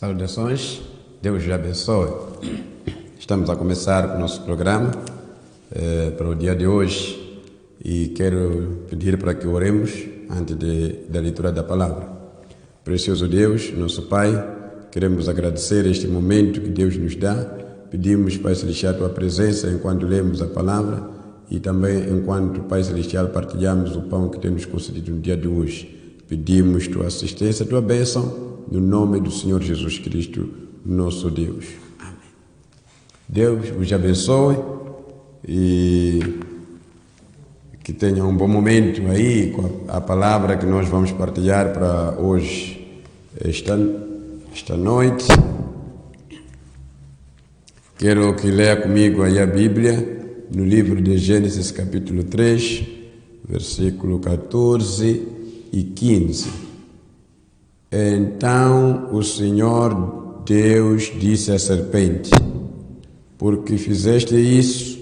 Saudações, Deus te abençoe. Estamos a começar o nosso programa para o dia de hoje e quero pedir para que oremos antes da leitura da palavra. Precioso Deus, nosso Pai, queremos agradecer este momento que Deus nos dá. Pedimos, Pai Celestial, a Tua presença enquanto lemos a palavra e também enquanto, Pai Celestial, partilhamos o pão que temos concedido no dia de hoje. Pedimos Tua assistência, Tua bênção, no nome do Senhor Jesus Cristo, nosso Deus. Amém. Deus vos abençoe e que tenha um bom momento aí com a palavra que nós vamos partilhar para hoje, esta noite. Quero que leia comigo aí a Bíblia no livro de Gênesis capítulo 3, versículo 14 e 15. Então o Senhor Deus disse à serpente: porque fizeste isso,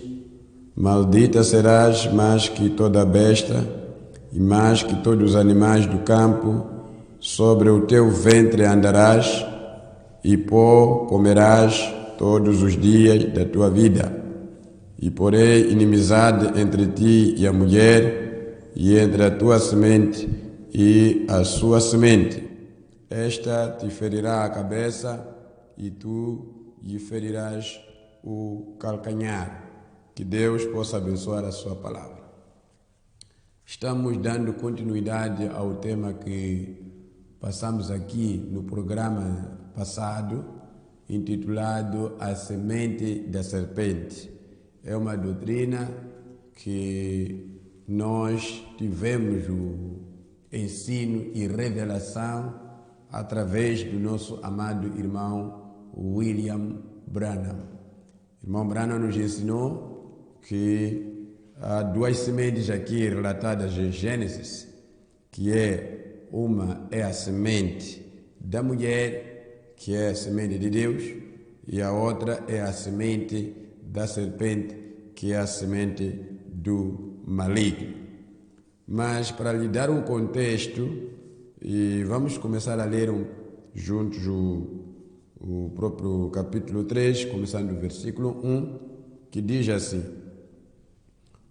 maldita serás mais que toda a besta e mais que todos os animais do campo. Sobre o teu ventre andarás e pó comerás todos os dias da tua vida. E porei inimizade entre ti e a mulher, e entre a tua semente e a sua semente. Esta te ferirá a cabeça e tu lhe ferirás o calcanhar. Que Deus possa abençoar a sua palavra. Estamos dando continuidade ao tema que passamos aqui no programa passado, intitulado A Semente da Serpente. É uma doutrina que nós tivemos o ensino e revelação através do nosso amado irmão William Branham. O irmão Branham nos ensinou que há duas sementes aqui relatadas em Gênesis, que uma é a semente da mulher, que é a semente de Deus, e a outra é a semente da serpente, que é a semente do maligno. Mas para lhe dar um contexto, e vamos começar a ler juntos o próprio capítulo 3, começando do versículo 1, que diz assim: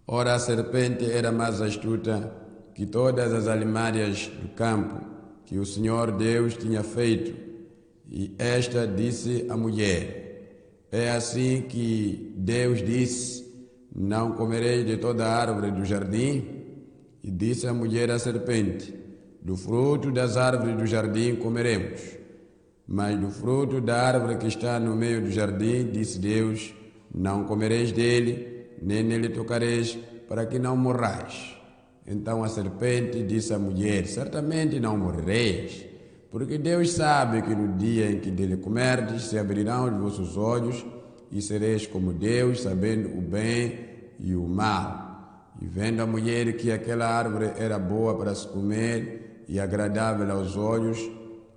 Ora, a serpente era mais astuta que todas as alimárias do campo que o Senhor Deus tinha feito. E esta disse à mulher: É assim que Deus disse: Não comereis de toda a árvore do jardim? E disse a mulher à serpente: Do fruto das árvores do jardim comeremos, mas do fruto da árvore que está no meio do jardim, disse Deus: Não comereis dele, nem nele tocareis, para que não morrais. Então a serpente disse à mulher: Certamente não morrereis, porque Deus sabe que no dia em que dele comerdes, se abrirão os vossos olhos, e sereis como Deus, sabendo o bem e o mal. E vendo a mulher que aquela árvore era boa para se comer, e agradável aos olhos,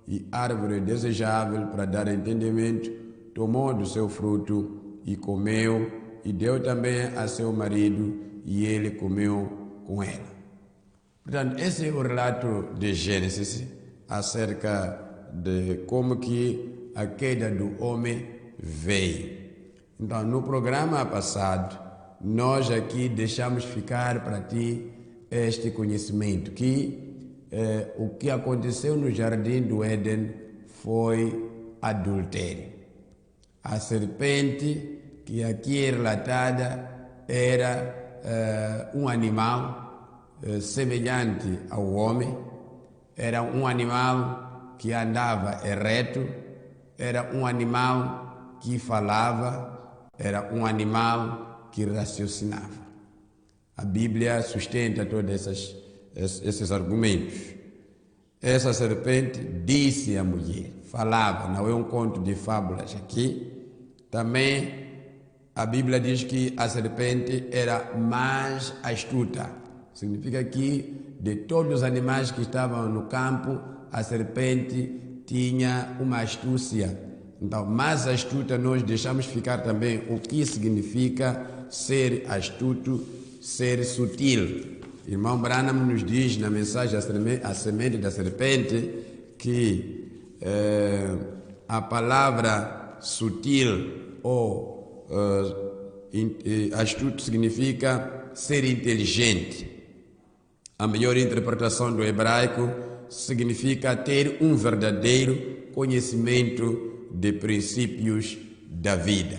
e árvore desejável para dar entendimento, tomou do seu fruto e comeu, e deu também a seu marido, e ele comeu com ela. Portanto, esse é o relato de Gênesis acerca de como que a queda do homem veio. Então, no programa passado, nós aqui deixamos ficar para ti este conhecimento, que o que aconteceu no jardim do Éden foi adultério. A serpente, que aqui é relatada, era um animal semelhante ao homem, era um animal que andava ereto, era um animal que falava, era um animal que raciocinava. A Bíblia sustenta todos esses argumentos. Essa serpente disse à mulher, falava, não é um conto de fábulas aqui. Também a Bíblia diz que a serpente era mais astuta. Significa que de todos os animais que estavam no campo, a serpente tinha uma astúcia. Então, mais astuta, nós deixamos ficar também o que significa ser astuto, ser sutil. Irmão Branham nos diz na mensagem A Semente da Serpente que a palavra sutil ou astuto significa ser inteligente. A melhor interpretação do hebraico significa ter um verdadeiro conhecimento de princípios da vida.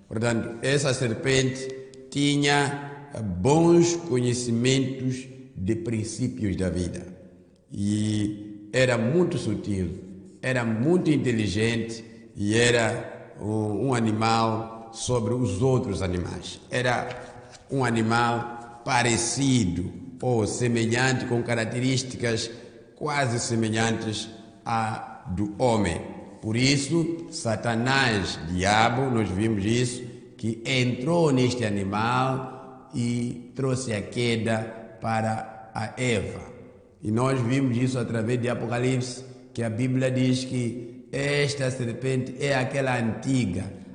Portanto, essa serpente tinha bons conhecimentos de princípios da vida. E era muito sutil, era muito inteligente e era um animal sobre os outros animais. Era um animal parecido ou semelhante, com características quase semelhantes à do homem. Por isso, Satanás, diabo, nós vimos isso, que entrou neste animal e trouxe a queda para a Eva. E nós vimos isso através de Apocalipse, que a Bíblia diz que esta serpente é aquela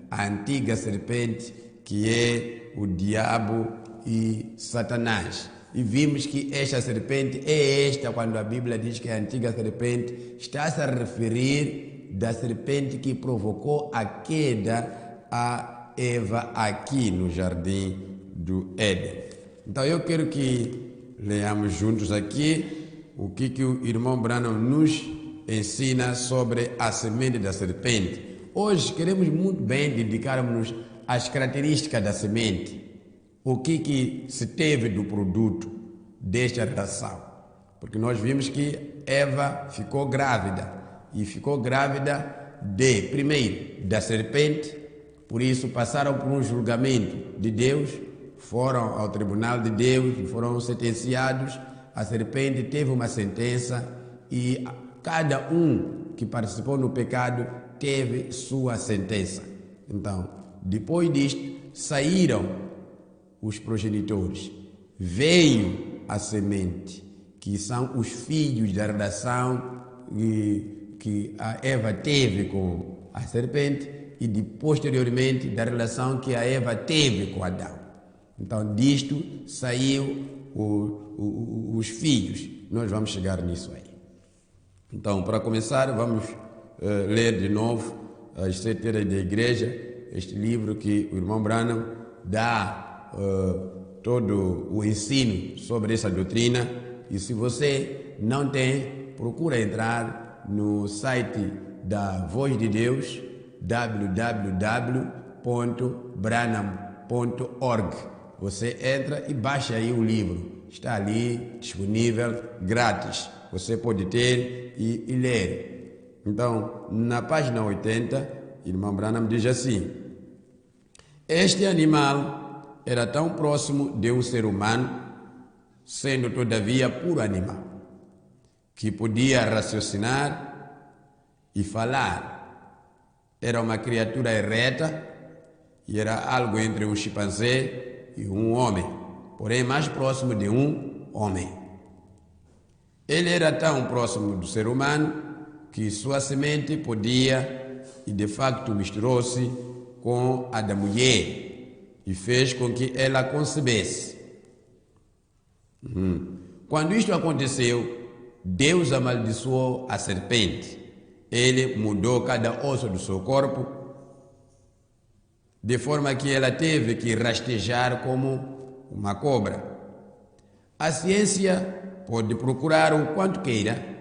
a antiga serpente, que é o diabo e Satanás. E vimos que esta serpente é esta, quando a Bíblia diz que é a antiga serpente, está-se a referir da serpente que provocou a queda a Eva aqui no jardim do Éden. Então eu quero que leamos juntos aqui o que o irmão Branham nos ensina sobre a semente da serpente. Hoje queremos muito bem dedicarmos às características da semente. O que se teve do produto desta relação? Porque nós vimos que Eva ficou grávida. E ficou grávida primeiro, da serpente. Por isso passaram por um julgamento de Deus. Foram ao tribunal de Deus e foram sentenciados. A serpente teve uma sentença e cada um que participou no pecado teve sua sentença. Então, depois disto, saíram os progenitores. Veio a semente, que são os filhos da relação que a Eva teve com a serpente e posteriormente da relação que a Eva teve com Adão. Então, disto saiu os filhos. Nós vamos chegar nisso aí. Então, para começar, vamos ler de novo as Certezas da Igreja, este livro que o irmão Branham dá todo o ensino sobre essa doutrina. E se você não tem, procura entrar no site da Voz de Deus, www.branham.org. Você entra e baixa aí o livro. Está ali, disponível, grátis. Você pode ter e ler. Então, na página 80, irmão Branham diz assim: este animal era tão próximo de um ser humano, sendo todavia puro animal, que podia raciocinar e falar. Era uma criatura ereta e era algo entre um chimpanzé e um homem, porém mais próximo de um homem. Ele era tão próximo do ser humano que sua semente podia, e de facto misturou-se com a da mulher e fez com que ela concebesse. Quando isto aconteceu, Deus amaldiçoou a serpente. Ele mudou cada osso do seu corpo, de forma que ela teve que rastejar como uma cobra. A ciência pode procurar o quanto queira,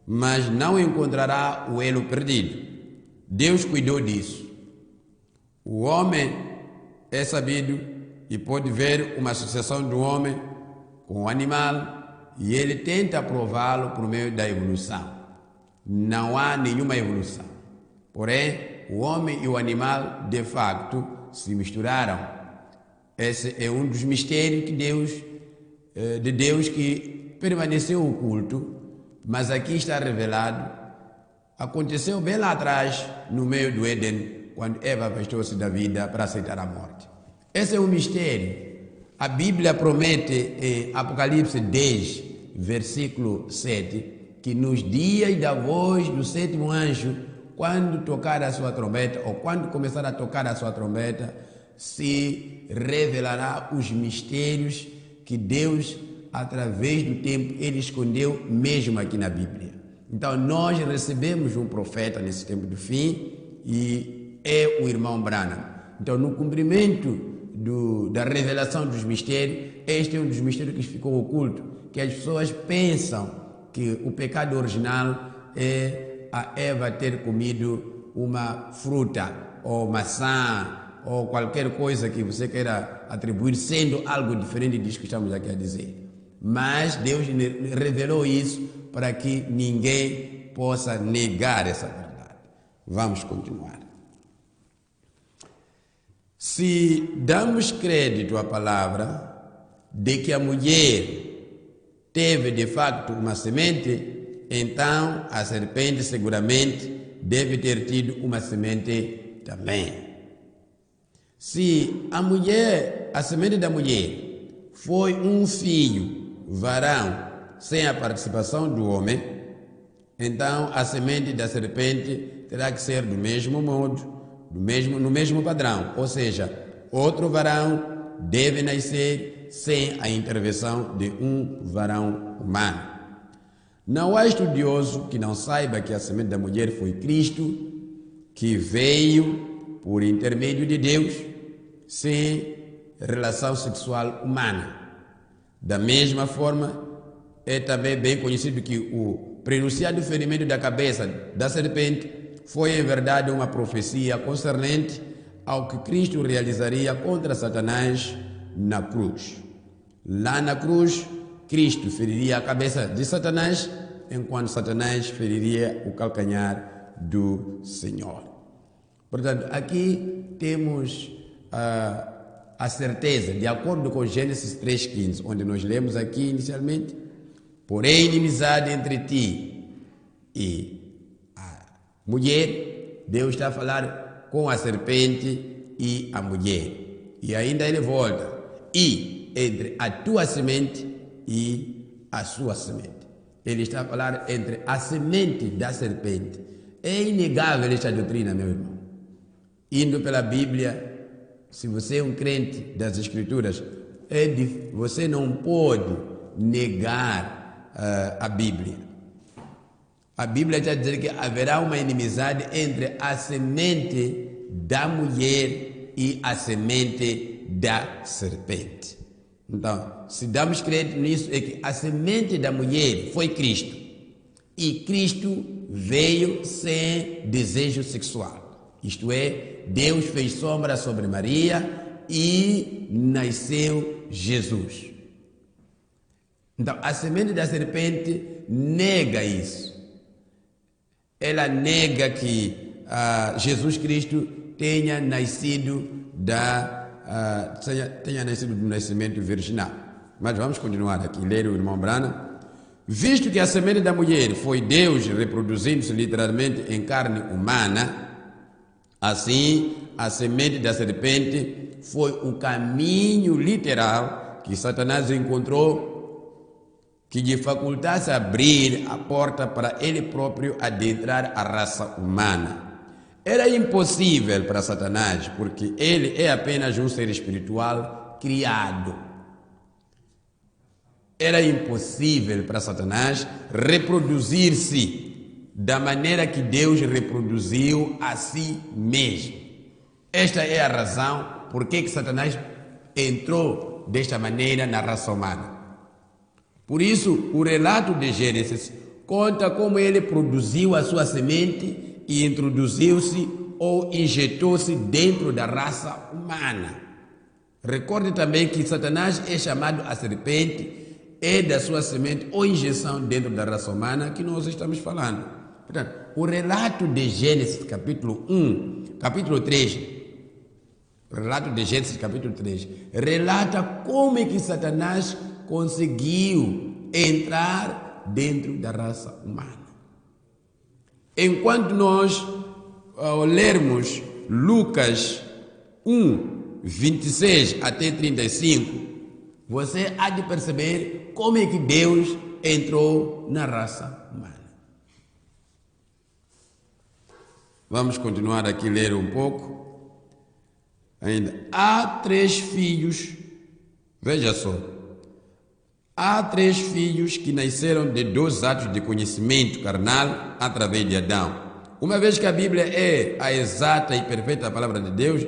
mas não encontrará o elo perdido. Deus cuidou disso. O homem é sabido e pode ver uma associação do homem com o animal e ele tenta prová-lo por meio da evolução. Não há nenhuma evolução. Porém, o homem e o animal, de facto, se misturaram. Esse é um dos mistérios de Deus que permaneceu oculto, mas aqui está revelado. Aconteceu bem lá atrás, no meio do Éden, quando Eva afastou-se da vida para aceitar a morte. Esse é um mistério. A Bíblia promete em Apocalipse 10, versículo 7, que nos dias da voz do sétimo anjo, quando tocar a sua trombeta, ou quando começar a tocar a sua trombeta, se revelará os mistérios que Deus, através do tempo, ele escondeu mesmo aqui na Bíblia. Então nós recebemos um profeta nesse tempo do fim e é o irmão Branham. Então no cumprimento da revelação dos mistérios, este é um dos mistérios que ficou oculto, que as pessoas pensam que o pecado original é a Eva ter comido uma fruta ou maçã ou qualquer coisa que você queira atribuir, sendo algo diferente disso que estamos aqui a dizer. Mas Deus revelou isso para que ninguém possa negar essa verdade. Vamos continuar. Se damos crédito à palavra de que a mulher teve de facto uma semente, então a serpente seguramente deve ter tido uma semente também. Se a semente da mulher foi um filho varão sem a participação do homem, então a semente da serpente terá que ser do mesmo modo, no mesmo padrão, ou seja, outro varão deve nascer sem a intervenção de um varão humano. Não há estudioso que não saiba que a semente da mulher foi Cristo, que veio por intermédio de Deus, sem relação sexual humana. Da mesma forma, é também bem conhecido que o prenunciado ferimento da cabeça da serpente foi em verdade uma profecia concernente ao que Cristo realizaria contra Satanás na cruz. Lá na cruz, Cristo feriria a cabeça de Satanás, enquanto Satanás feriria o calcanhar do Senhor. Portanto, aqui temos a certeza, de acordo com Gênesis 3,15, onde nós lemos aqui inicialmente, porém inimizade entre ti e a mulher, Deus está a falar com a serpente e a mulher. E ainda ele volta, e entre a tua semente e a sua semente. Ele está a falar entre a semente da serpente. É inegável esta doutrina, meu irmão. Indo pela Bíblia, se você é um crente das Escrituras, você não pode negar a Bíblia. A Bíblia está a dizer que haverá uma inimizade entre a semente da mulher e a semente da serpente. Então, se damos crédito nisso, é que a semente da mulher foi Cristo. E Cristo veio sem desejo sexual. Isto é, Deus fez sombra sobre Maria e nasceu Jesus. Então, a semente da serpente nega isso. Ela nega que Jesus Cristo tenha nascido do nascimento virginal. Mas vamos continuar aqui, ler o irmão Branham. Visto que a semente da mulher foi Deus reproduzindo-se literalmente em carne humana, assim a semente da serpente foi o caminho literal que Satanás encontrou que lhe facultasse abrir a porta para ele próprio adentrar a raça humana. Era impossível para Satanás, porque ele é apenas um ser espiritual criado. Era impossível para Satanás reproduzir-se da maneira que Deus reproduziu a si mesmo. Esta é a razão por que Satanás entrou desta maneira na raça humana. Por isso, o relato de Gênesis conta como ele produziu a sua semente e introduziu-se ou injetou-se dentro da raça humana. Recorde também que Satanás é chamado a serpente, é da sua semente ou injeção dentro da raça humana que nós estamos falando. Portanto, o relato de Gênesis capítulo 3, relata como é que Satanás conseguiu entrar dentro da raça humana. Enquanto nós lermos Lucas 1, 26 até 35, você há de perceber como é que Deus entrou na raça humana. Vamos continuar aqui a ler um pouco. Ainda há 3 filhos. Veja só. Há 3 filhos que nasceram de 2 atos de conhecimento carnal através de Adão. Uma vez que a Bíblia é a exata e perfeita palavra de Deus,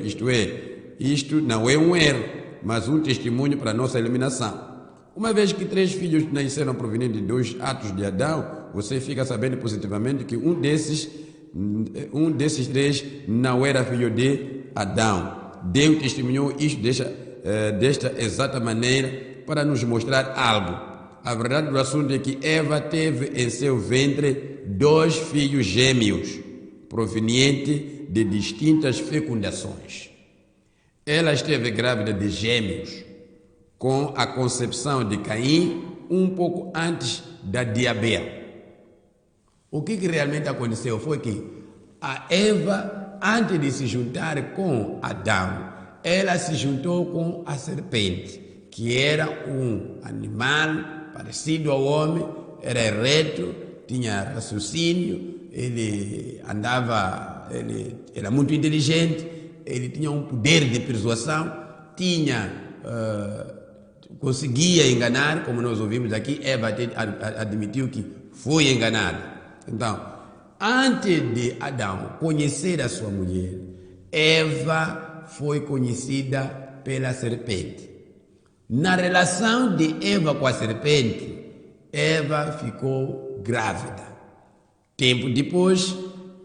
isto não é um erro, mas um testemunho para a nossa iluminação. Uma vez que 3 filhos nasceram provenientes de 2 atos de Adão, você fica sabendo positivamente que um desses 3 não era filho de Adão. Deus testemunhou isto desta exata maneira para nos mostrar algo. A verdade do assunto é que Eva teve em seu ventre 2 filhos gêmeos, provenientes de distintas fecundações. Ela esteve grávida de gêmeos com a concepção de Caim um pouco antes da de Abel. O que realmente aconteceu foi que a Eva, antes de se juntar com Adão, ela se juntou com a serpente, que era um animal parecido ao homem, era reto, tinha raciocínio, ele era muito inteligente, ele tinha um poder de persuasão, conseguia enganar, como nós ouvimos aqui. Eva admitiu que foi enganada. Então, antes de Adão conhecer a sua mulher, Eva foi conhecida pela serpente. Na relação de Eva com a serpente, Eva ficou grávida. Tempo depois,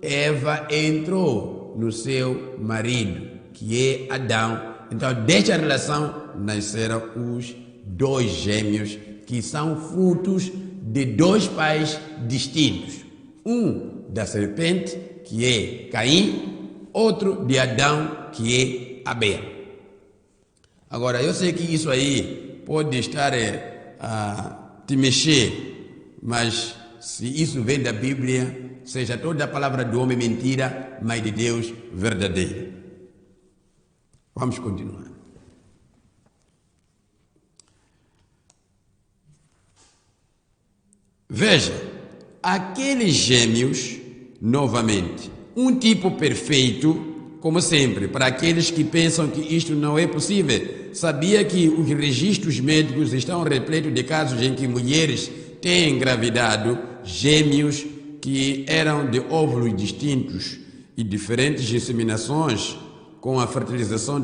Eva entrou no seu marido, que é Adão. Então, desta relação nasceram os 2 gêmeos, que são frutos de 2 pais distintos. Um da serpente, que é Caim, outro de Adão, que é Abel. Agora, eu sei que isso aí pode estar a te mexer, mas se isso vem da Bíblia, seja toda a palavra do homem mentira, mas de Deus verdadeira. Vamos continuar. Veja, aqueles gêmeos, novamente, um tipo perfeito, como sempre, para aqueles que pensam que isto não é possível. Sabia que os registros médicos estão repletos de casos em que mulheres têm engravidado gêmeos que eram de óvulos distintos e diferentes inseminações, com a fertilização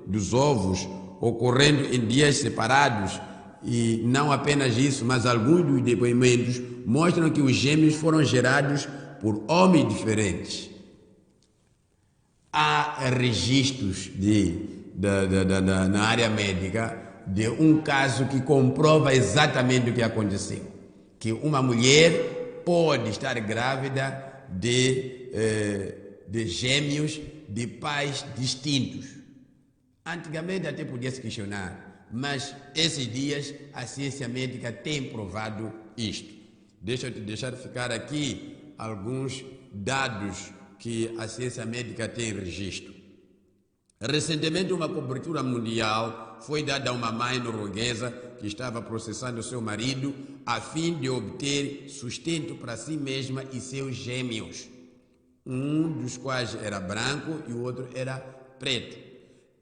dos ovos ocorrendo em dias separados. E não apenas isso, mas alguns dos depoimentos mostram que os gêmeos foram gerados por homens diferentes. Há registros na área médica de um caso que comprova exatamente o que aconteceu. Que uma mulher pode estar grávida de gêmeos de pais distintos. Antigamente até podia se questionar, mas esses dias a ciência médica tem provado isto. Deixa eu te deixar ficar aqui alguns dados que a ciência médica tem registro. Recentemente, uma cobertura mundial foi dada a uma mãe norueguesa que estava processando seu marido a fim de obter sustento para si mesma e seus gêmeos, um dos quais era branco e o outro era preto.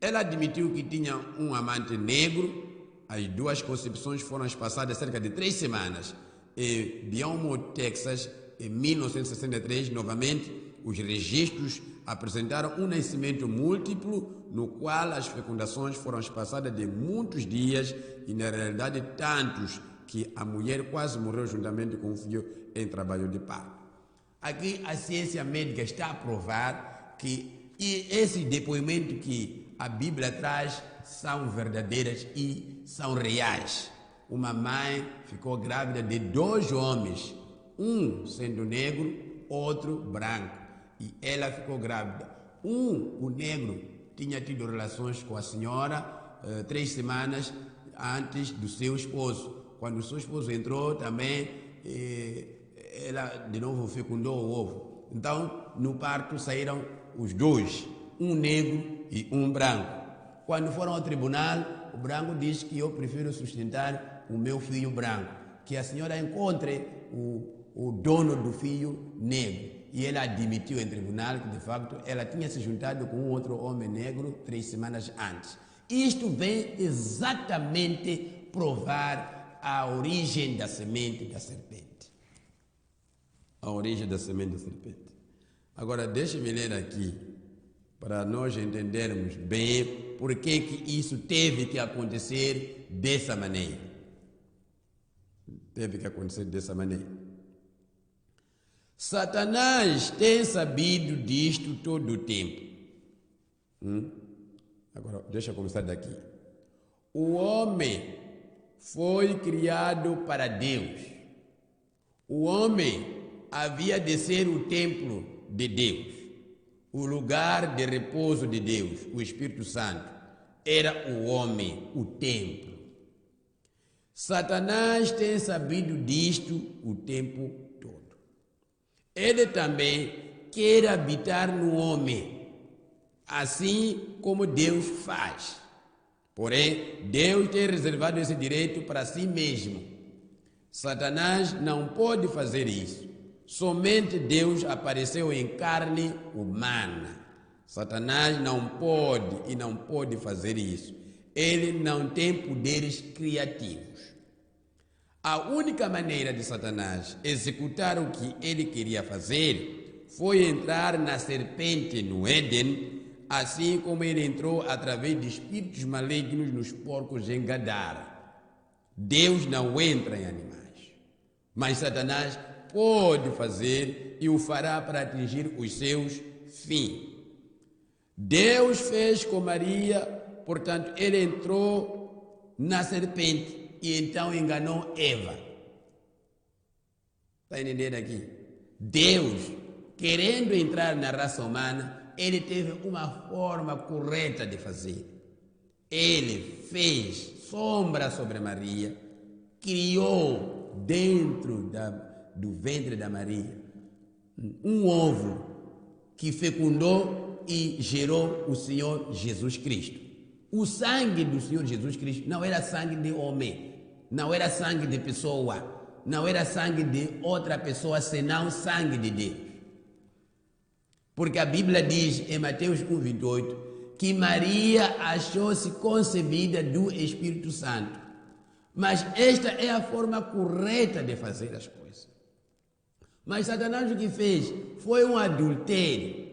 Ela admitiu que tinha um amante negro. As 2 concepções foram passadas cerca de 3 semanas. Em Beaumont, Texas, em 1963, novamente, os registros apresentaram um nascimento múltiplo, no qual as fecundações foram espaçadas de muitos dias e, na realidade, tantos que a mulher quase morreu juntamente com o filho em trabalho de parto. Aqui a ciência médica está a provar que esses depoimentos que a Bíblia traz são verdadeiros e são reais. Uma mãe ficou grávida de 2 homens, um sendo negro, outro branco. E ela ficou grávida. O negro, tinha tido relações com a senhora 3 semanas antes do seu esposo. Quando o seu esposo entrou também, ela de novo fecundou o ovo. Então, no parto saíram os 2, um negro e um branco. Quando foram ao tribunal, o branco disse que eu prefiro sustentar o meu filho branco, que a senhora encontre o dono do filho negro. E ela admitiu em tribunal que, de facto, ela tinha se juntado com um outro homem negro 3 semanas antes. Isto vem exatamente provar a origem da semente da serpente. A origem da semente da serpente. Agora, deixe-me ler aqui, para nós entendermos bem por que isso teve que acontecer dessa maneira. Teve que acontecer dessa maneira. Satanás tem sabido disto todo o tempo. Agora, deixa eu começar daqui. O homem foi criado para Deus. O homem havia de ser o templo de Deus, o lugar de repouso de Deus, o Espírito Santo. Era o homem, o templo. Satanás tem sabido disto o tempo todo. Ele também quer habitar no homem, assim como Deus faz. Porém, Deus tem reservado esse direito para si mesmo. Satanás não pode fazer isso. Somente Deus apareceu em carne humana. Satanás não pode fazer isso. Ele não tem poderes criativos. A única maneira de Satanás executar o que ele queria fazer foi entrar na serpente no Éden, assim como ele entrou através de espíritos malignos nos porcos em Gadara. Deus não entra em animais, mas Satanás pode fazer e o fará para atingir os seus fins. Deus fez com Maria, portanto, ele entrou na serpente e então enganou Eva. Está entendendo aqui? Deus, querendo entrar na raça humana, ele teve uma forma correta de fazer. Ele fez sombra sobre Maria, criou dentro do ventre da Maria um ovo que fecundou e gerou o Senhor Jesus Cristo. O sangue do Senhor Jesus Cristo não era sangue de homem, não era sangue de pessoa, não era sangue de outra pessoa, senão sangue de Deus. Porque a Bíblia diz em Mateus 1:28 que Maria achou-se concebida do Espírito Santo. Mas esta é a forma correta de fazer as coisas. Mas Satanás o que fez foi um adultério.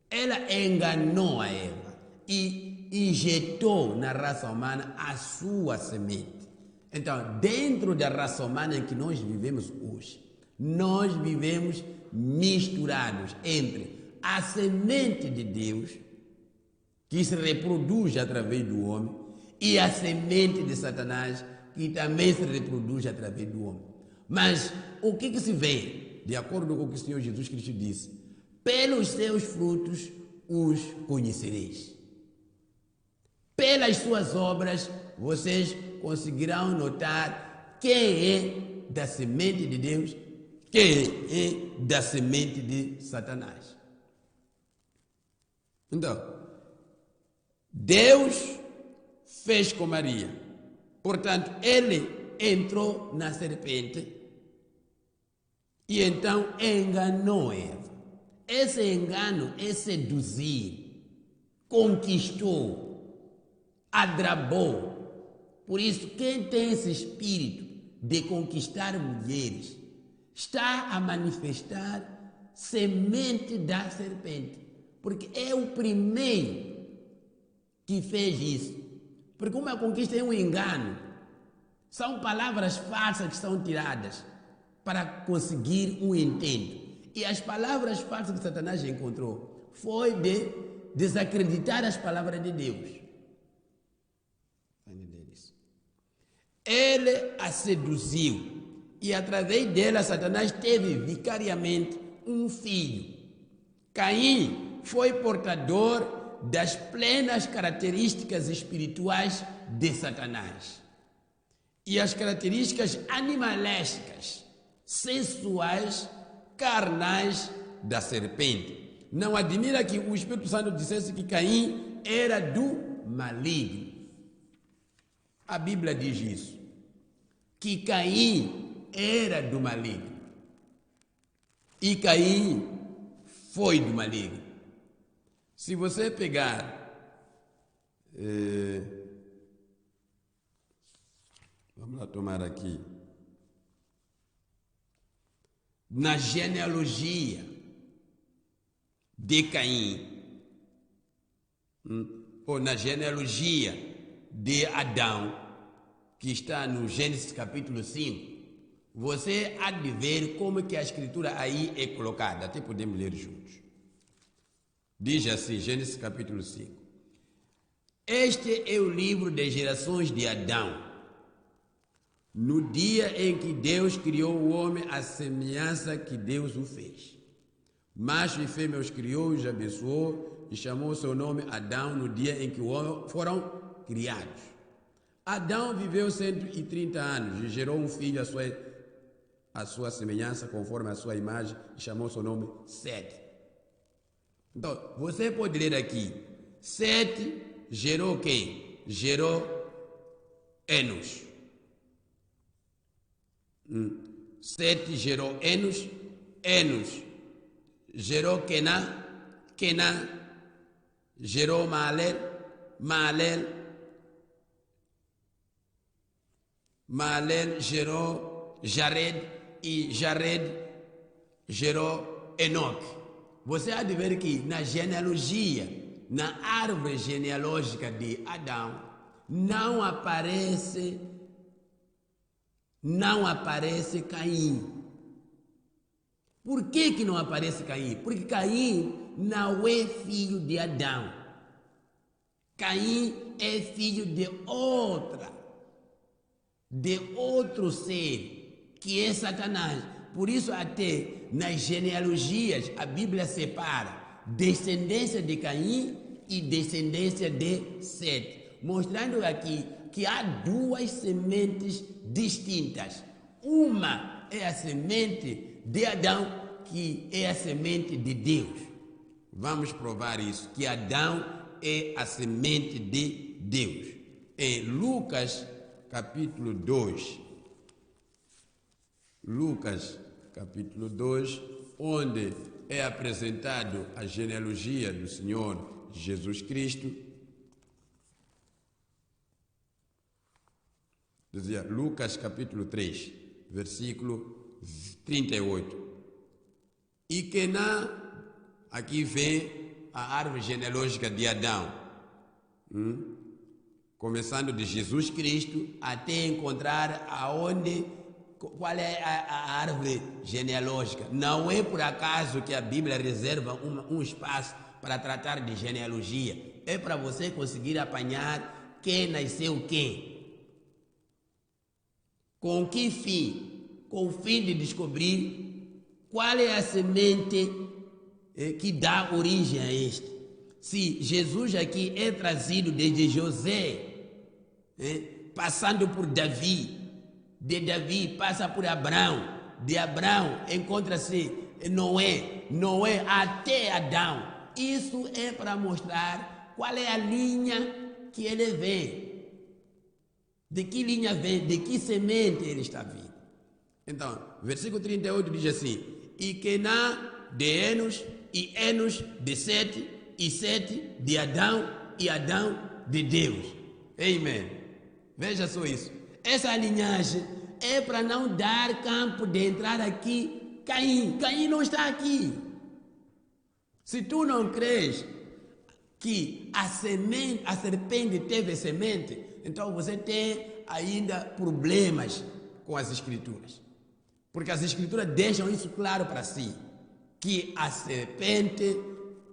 Ela enganou a Eva e injetou na raça humana a sua semente. Então, dentro da raça humana em que nós vivemos hoje, nós vivemos misturados entre a semente de Deus, que se reproduz através do homem, e a semente de Satanás, que também se reproduz através do homem. Mas o que se vê? De acordo com o que o Senhor Jesus Cristo disse: pelos seus frutos os conhecereis. Pelas suas obras vocês conseguirão notar quem é da semente de Deus, quem é da semente de Satanás. Então, Deus fez com Maria. Portanto, ele entrou na serpente e então enganou Eva. Esse engano é seduzir, conquistou, adrabou. Por isso, quem tem esse espírito de conquistar mulheres está a manifestar semente da serpente. Porque é o primeiro que fez isso. Porque uma conquista é um engano. São palavras falsas que são tiradas para conseguir um intento. E as palavras falsas que Satanás encontrou foi de desacreditar as palavras de Deus. Ele a seduziu e através dela Satanás teve vicariamente um filho. Caim foi portador das plenas características espirituais de Satanás. E as características animalescas, sensuais, carnais da serpente. Não admira que o Espírito Santo dissesse que Caim era do maligno. A Bíblia diz isso, que Caim era do maligno. E Caim foi do maligno. Se você pegar, Vamos lá tomar aqui. Na genealogia de Caim, ou na genealogia de Adão, que está no Gênesis capítulo 5, você há de ver como que a escritura aí é colocada. Até podemos ler juntos. Diz assim, Gênesis capítulo 5. Este é o livro das gerações de Adão. No dia em que Deus criou o homem, à semelhança que Deus o fez. Macho e fêmea os criou, os abençoou e chamou seu nome Adão no dia em que o homem foram criados. Adão viveu 130 anos e gerou um filho à sua semelhança, conforme a sua imagem, e chamou seu nome Sete. Então, você pode ler aqui, Sete gerou quem? Gerou Enos. Sete gerou Enos, Enos gerou Kenan, Kenan gerou Maalel, Maalel gerou Jared e Jared gerou Enoque. Você há de ver que na genealogia, na árvore genealógica de Adão, não aparece Caim. Por que não aparece Caim? Porque Caim não é filho de Adão. Caim é filho de outro ser, que é Satanás. Por isso até nas genealogias a Bíblia separa descendência de Caim e descendência de Sete, mostrando aqui que há duas sementes distintas. Uma é a semente de Adão, que é a semente de Deus. Vamos provar isso, que Adão é a semente de Deus. Em Lucas capítulo 2, Lucas capítulo 2, onde é apresentado a genealogia do Senhor Jesus Cristo, dizia Lucas capítulo 3, versículo 38. E Kenan, aqui vem a árvore genealógica de Adão, começando de Jesus Cristo até encontrar qual é a árvore genealógica. Não é por acaso que a Bíblia reserva um espaço para tratar de genealogia. É para você conseguir apanhar quem nasceu quem. Com que fim? Com o fim de descobrir qual é a semente que dá origem a este. Se Jesus aqui é trazido desde José, passando por Davi, de Davi passa por Abraão, de Abraão encontra-se Noé até Adão. Isso é para mostrar qual é a linha que ele vem. De que linha vem, de que semente ele está vindo. Então, versículo 38 diz assim: e Kenan de Enos, e Enos de Sete, e Sete de Adão, e Adão de Deus. Amém. Veja só isso. Essa linhagem é para não dar campo de entrar aqui Caim. Caim não está aqui. Se tu não crês que a serpente teve semente, então você tem ainda problemas com as escrituras. Porque as escrituras deixam isso claro para si, que a serpente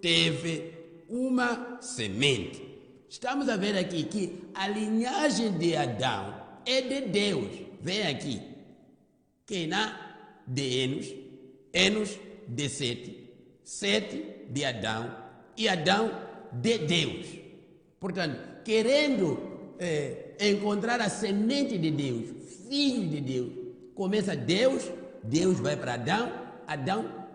teve uma semente. Estamos a ver aqui que a linhagem de Adão é de Deus. Vem aqui. Kenan de Enos, Enos de Sete, Sete de Adão e Adão de Deus. Portanto, querendo encontrar a semente de Deus, filho de Deus, começa Deus, Deus vai para Adão, Adão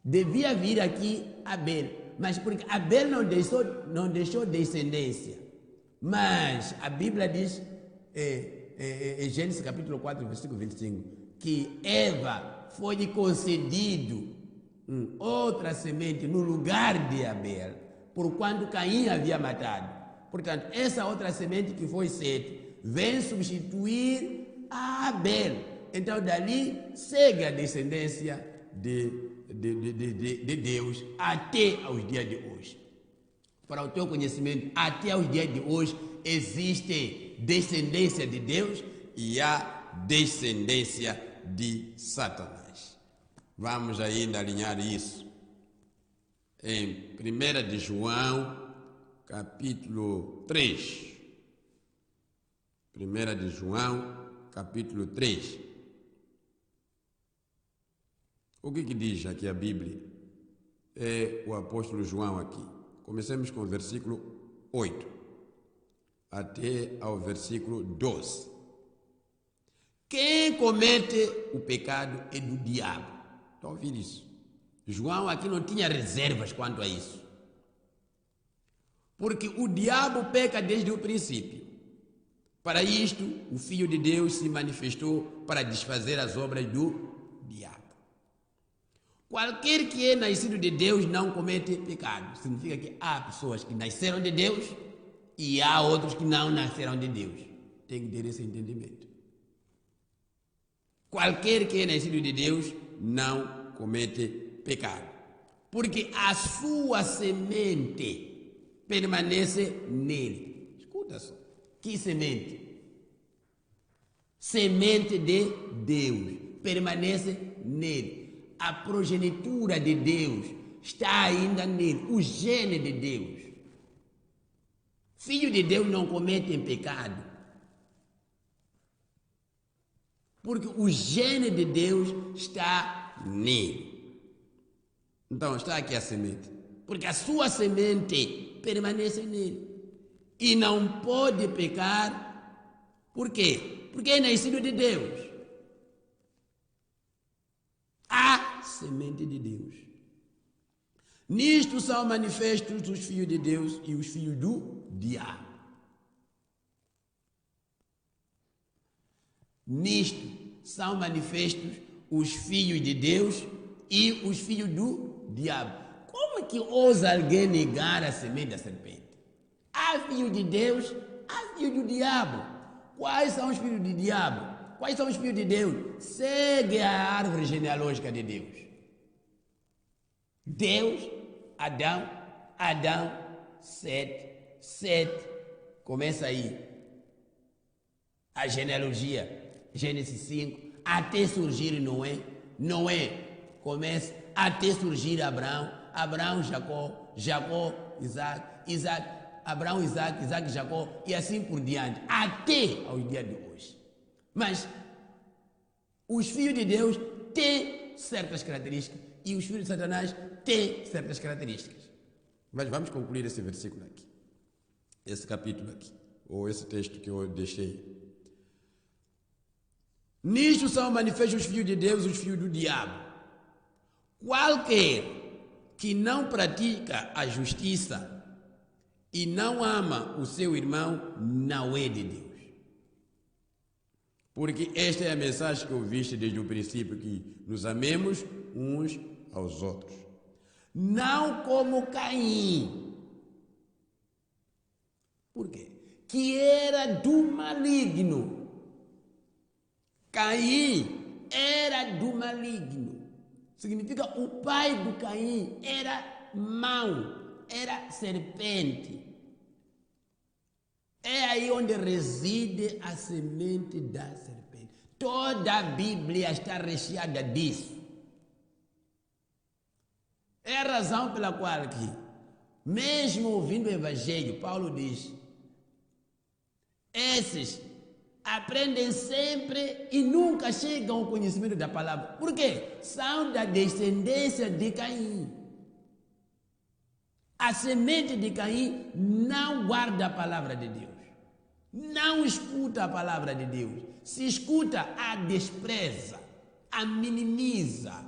devia vir aqui Abel, mas porque Abel não deixou descendência. Mas a Bíblia diz, em Gênesis capítulo 4, versículo 25, que Eva foi-lhe concedido outra semente no lugar de Abel, por quando Caim havia matado. Portanto, essa outra semente que foi Sete vem substituir a Abel. Então, dali segue a descendência de Deus até aos dias de hoje. Para o teu conhecimento, até aos dias de hoje existe descendência de Deus e há descendência de Satanás. Vamos ainda alinhar isso em 1 de João, capítulo 3. 1 de João, capítulo 3. O que diz aqui a Bíblia? É o apóstolo João aqui. Comecemos com o versículo 8 até ao versículo 12. Quem comete o pecado é do diabo. Estão a ouvir isso? João aqui não tinha reservas quanto a isso. Porque o diabo peca desde o princípio. Para isto, o Filho de Deus se manifestou para desfazer as obras do diabo. Qualquer que é nascido de Deus não comete pecado. Significa que há pessoas que nasceram de Deus e há outros que não nasceram de Deus. Tem que ter esse entendimento. Qualquer que é nascido de Deus não comete pecado. Porque a sua semente permanece nele. Escuta só. Que semente? Semente de Deus. Permanece nele. A progenitura de Deus está ainda nele. O gene de Deus. Filho de Deus não comete pecado. Porque o gene de Deus está nele. Então está aqui a semente. Porque a sua semente permanece nele. E não pode pecar. Por quê? Porque é nascido de Deus. A semente de Deus. Nisto são manifestos os filhos de Deus e os filhos do diabo. Nisto são manifestos os filhos de Deus e os filhos do diabo. Como é que ousa alguém negar a semente da serpente? Há filhos de Deus, há filhos do diabo. Quais são os filhos do diabo? Quais são os filhos de Deus? Segue a árvore genealógica de Deus. Deus, Adão, Sete. Começa aí a genealogia. Gênesis 5, até surgir Noé começa até surgir Abraão, Jacó, Isaac, Abraão, Isaac, Jacó e assim por diante, até aos dias de hoje. Mas os filhos de Deus têm certas características e os filhos de Satanás têm certas características. Mas vamos concluir esse versículo aqui, esse capítulo aqui, ou esse texto que eu deixei. Nisto são manifestos os filhos de Deus e os filhos do diabo. Qualquer que não pratica a justiça e não ama o seu irmão, não é de Deus. Porque esta é a mensagem que ouviste desde o princípio, que nos amemos uns aos outros. Não como Caim. Por quê? Que era do maligno. Caim era do maligno. Significa o pai do Caim era mau, era serpente. É aí onde reside a semente da serpente. Toda a Bíblia está recheada disso. É a razão pela qual aqui, mesmo ouvindo o Evangelho, Paulo diz, esses aprendem sempre e nunca chegam ao conhecimento da palavra. Por quê? São da descendência de Caim. A semente de Caim não guarda a palavra de Deus. Não escuta a palavra de Deus. Se escuta, a despreza, a minimiza.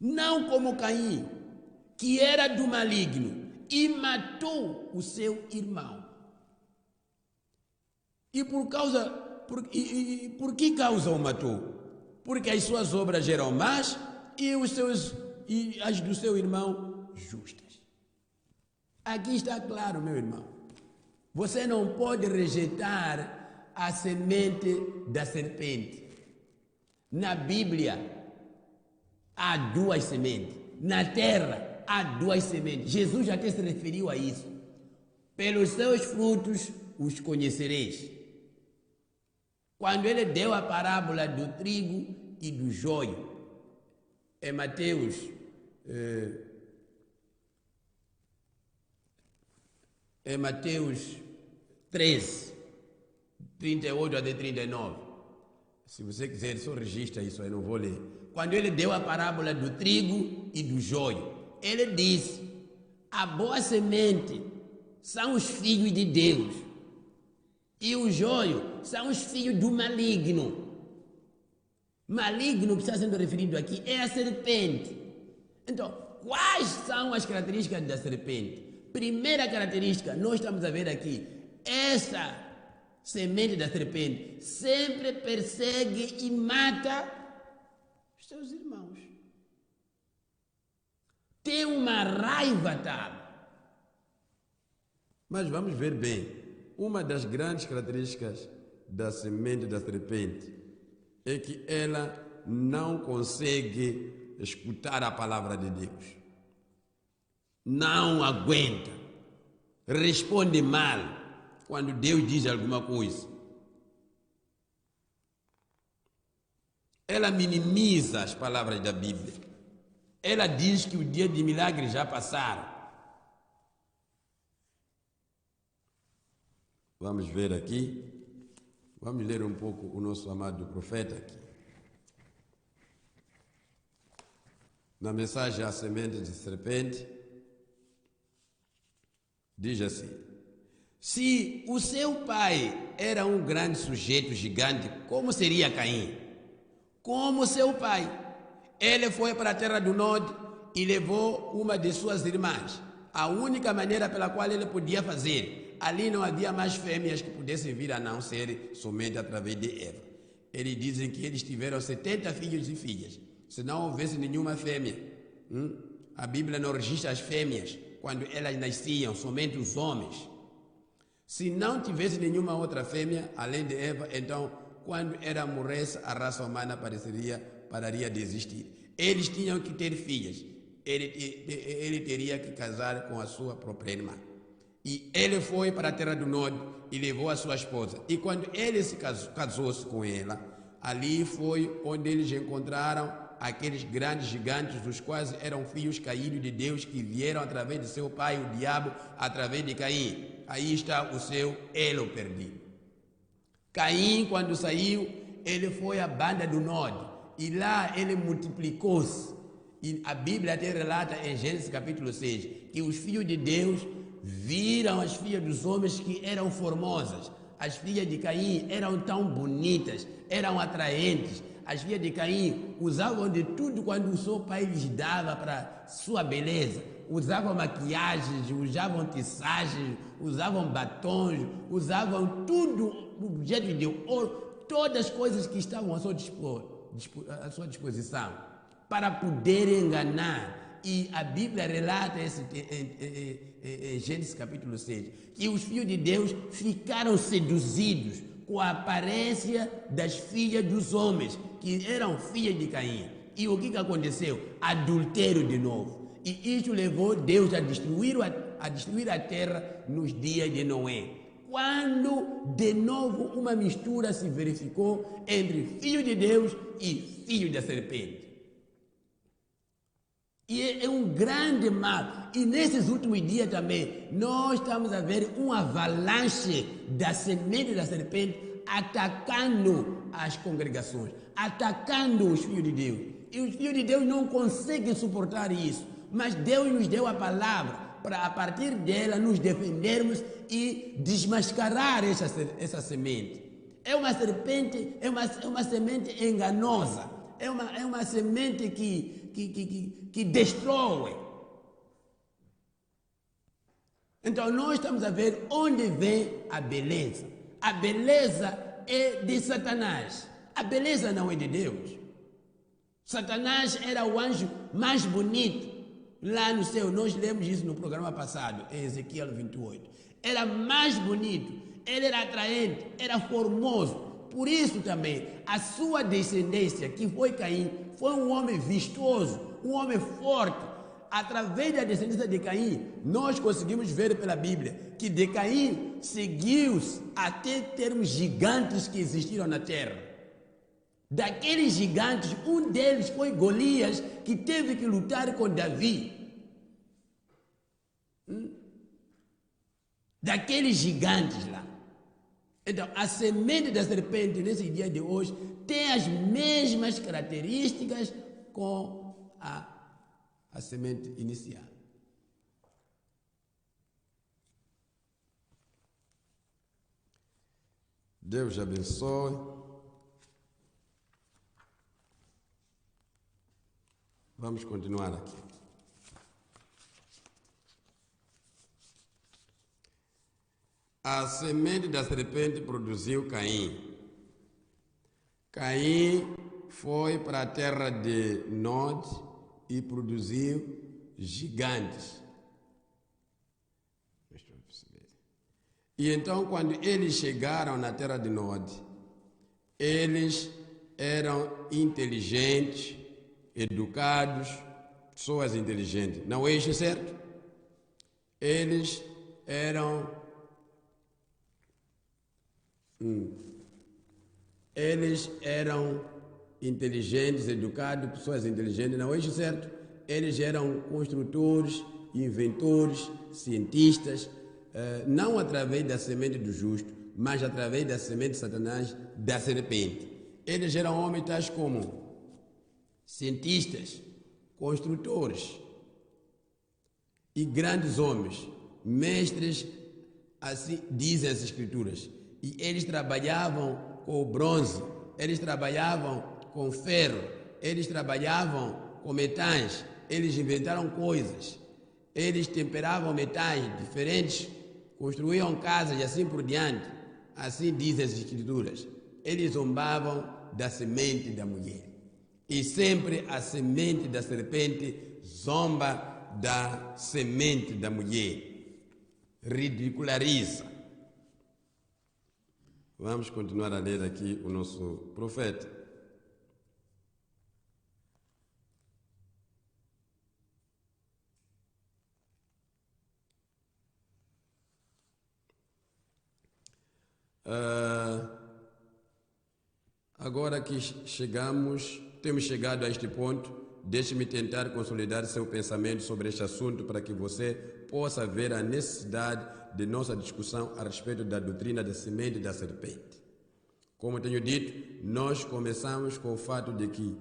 Não como Caim, que era do maligno e matou o seu irmão. E por que causa o matou? Porque as suas obras eram más e as do seu irmão justas. Aqui está claro, meu irmão. Você não pode rejeitar a semente da serpente. Na Bíblia, há duas sementes. Na terra, há duas sementes. Jesus até se referiu a isso. Pelos seus frutos os conhecereis. Quando ele deu a parábola do trigo e do joio, em Mateus 13, 38 até 39. Se você quiser, só registra isso, eu não vou ler. Quando ele deu a parábola do trigo e do joio, ele disse: a boa semente são os filhos de Deus, e o joio são os filhos do maligno. Maligno que está sendo referido aqui é a serpente. Então, quais são as características da serpente? Primeira característica, nós estamos a ver aqui, essa semente da serpente sempre persegue e mata os seus irmãos. Tem uma raiva tal. Mas vamos ver bem, uma das grandes características da semente da serpente é que ela não consegue escutar a palavra de Deus. Não aguenta. Responde mal quando Deus diz alguma coisa. Ela minimiza as palavras da Bíblia. Ela diz que o dia de milagre já passaram. Vamos ver aqui. Vamos ler um pouco o nosso amado profeta aqui. Na mensagem à semente de serpente, diz assim: se o seu pai era um grande sujeito gigante, como seria Caim? Como seu pai. Ele foi para a terra do norte e levou uma de suas irmãs. A única maneira pela qual ele podia fazer. Ali não havia mais fêmeas que pudessem vir a não ser somente através de Eva. Eles dizem que eles tiveram 70 filhos e filhas. Se não houvesse nenhuma fêmea, a Bíblia não registra as fêmeas quando elas nasciam, somente os homens. Se não tivesse nenhuma outra fêmea, além de Eva, então, quando ela morresse, a raça humana pararia de existir. Eles tinham que ter filhas. Ele teria que casar com a sua própria irmã. E ele foi para a terra do norte e levou a sua esposa. E quando ele se casou-se com ela, ali foi onde eles encontraram aqueles grandes gigantes, os quais eram filhos caídos de Deus, que vieram através de seu pai, o diabo, através de Caim. Aí está o seu elo perdido. Caim, quando saiu, ele foi à banda do norte. E lá ele multiplicou-se. E a Bíblia até relata em Gênesis capítulo 6, que os filhos de Deus viram as filhas dos homens que eram formosas. As filhas de Caim eram tão bonitas, eram atraentes. As filhas de Caim usavam de tudo quando o seu pai lhes dava para sua beleza. Usavam maquiagens, usavam tiçagens, usavam batons, usavam tudo do jeito de Deus. Todas as coisas que estavam à sua disposição para poder enganar. E a Bíblia relata em Gênesis capítulo 6, que os filhos de Deus ficaram seduzidos com a aparência das filhas dos homens, que eram filhas de Caim. E o que aconteceu? Adultério de novo. E isso levou Deus a destruir a terra nos dias de Noé. Quando de novo uma mistura se verificou entre filho de Deus e filho da serpente. E é um grande mal. E nesses últimos dias também, nós estamos a ver um avalanche da semente da serpente atacando as congregações, atacando os filhos de Deus. E os filhos de Deus não conseguem suportar isso. Mas Deus nos deu a palavra para, a partir dela, nos defendermos e desmascarar essa semente. É uma serpente, é uma semente enganosa. É uma semente que destrói. Então nós estamos a ver onde vem a beleza. A beleza é de Satanás. A beleza não é de Deus. Satanás era o anjo mais bonito lá no céu. Nós lemos isso no programa passado, em Ezequiel 28. era mais bonito, ele era atraente, era formoso. Por isso também, a sua descendência, que foi Caim, foi um homem vistoso, um homem forte. Através da descendência de Caim, nós conseguimos ver pela Bíblia que de Caim seguiu-se até termos gigantes que existiram na terra. Daqueles gigantes, um deles foi Golias, que teve que lutar com Davi. Daqueles gigantes lá. Então, a semente da serpente, nesse dia de hoje, tem as mesmas características com a semente inicial. Deus abençoe. Vamos continuar aqui. A semente da serpente produziu Caim. Caim foi para a terra de Nod e produziu gigantes. E então, quando eles chegaram na terra de Nod, eles eram inteligentes, educados, pessoas inteligentes. Não é isso, certo? Eles eram inteligentes, educados, pessoas inteligentes, não é isso, certo? Eles eram construtores, inventores, cientistas, não através da semente do justo, mas através da semente de Satanás, da serpente. Eles eram homens tais como cientistas, construtores e grandes homens, mestres, assim dizem as escrituras. E eles trabalhavam com o bronze, eles trabalhavam com ferro, eles trabalhavam com metais, eles inventaram coisas, eles temperavam metais diferentes, construíam casas e assim por diante. Assim dizem as escrituras. Eles zombavam da semente da mulher. E sempre a semente da serpente zomba da semente da mulher. Ridiculariza. Vamos continuar a ler aqui o nosso profeta. Agora que temos chegado a este ponto, deixe-me tentar consolidar seu pensamento sobre este assunto para que você possa ver a necessidade de nossa discussão a respeito da doutrina da semente da serpente. Como tenho dito, nós começamos com o fato de que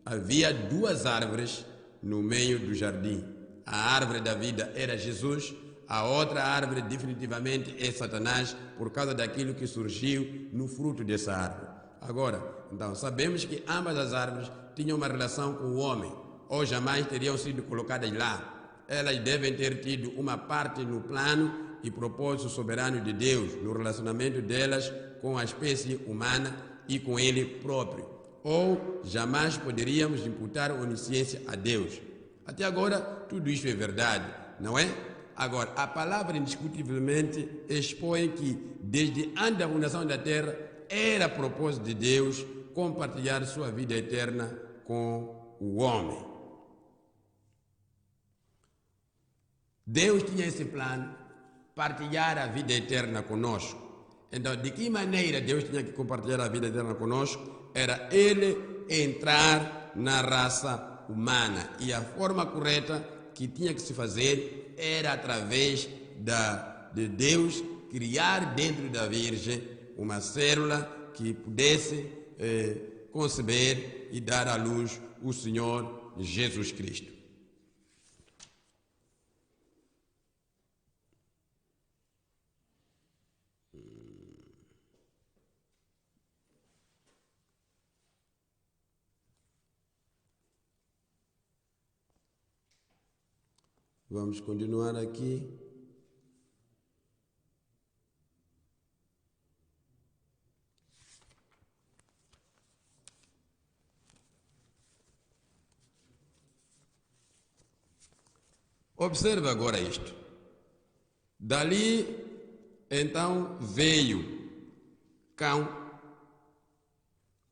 havia duas árvores no meio do jardim. A árvore da vida era Jesus, a outra árvore definitivamente é Satanás, por causa daquilo que surgiu no fruto dessa árvore. Agora, então, sabemos que ambas as árvores tinham uma relação com o homem, ou jamais teriam sido colocadas lá. Elas devem ter tido uma parte no plano e propósito soberano de Deus, no relacionamento delas com a espécie humana e com Ele próprio. Ou jamais poderíamos imputar onisciência a Deus. Até agora, tudo isso é verdade, não é? Agora, a palavra indiscutivelmente expõe que, desde antes da fundação da terra, era propósito de Deus compartilhar sua vida eterna com o homem. Deus tinha esse plano, partilhar a vida eterna conosco. Então, de que maneira Deus tinha que compartilhar a vida eterna conosco? Era Ele entrar na raça humana. E a forma correta que tinha que se fazer era através de Deus criar dentro da Virgem uma célula que pudesse conceber e dar à luz o Senhor Jesus Cristo. Vamos continuar aqui. Observe agora isto. Dali Então veio Cão